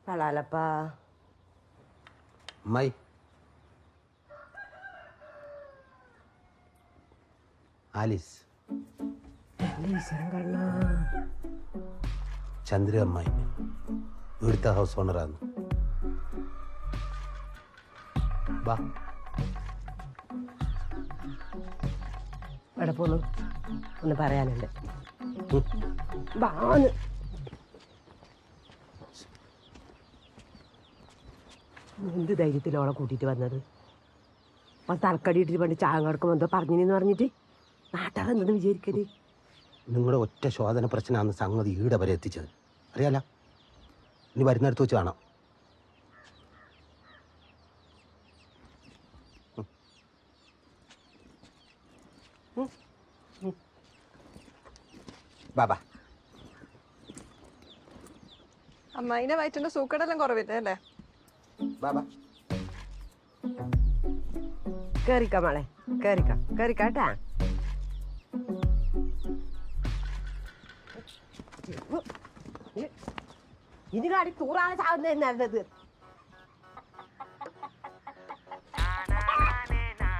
പളാലപ്പാ അമ്മായി ആലിസ് ചന്ദ്ര അമ്മായി ഇവിടുത്തെ ഹൗസ് ഓണറാണ്. ബാ എവിടെ പോന്നു ഒന്ന് പറയാനുണ്ട്. ബാന്ന് എന്ത് ധൈര്യത്തിലോളെ കൂട്ടിയിട്ട് വന്നത്? അപ്പം തലക്കടി ഇട്ടിട്ട് പണ്ട് ചാകം കിടക്കുമ്പോൾ എന്തോ പറഞ്ഞിന്ന് പറഞ്ഞിട്ട് നാട്ടാർ എന്തെന്ന് വിചാരിക്കരുത്. നിങ്ങളുടെ ഒറ്റ ശോധന പ്രശ്നമാണ് സംഗതി ഈടെ വരെ എത്തിച്ചത്. അറിയാല, ഇനി വരുന്നിടത്ത് വെച്ച് കാണാം. ബാബാ അമ്മായിന്റെ വയറ്റിന്റെ സൂക്കടെല്ലാം കുറവില്ലേ അല്ലേ? ബാബാ കേറിക്ക മോളെ, കേറിക്കാട്ടാ. ഇതിനാടി തൂറാണ് ചാവുന്നത് നല്ലത്.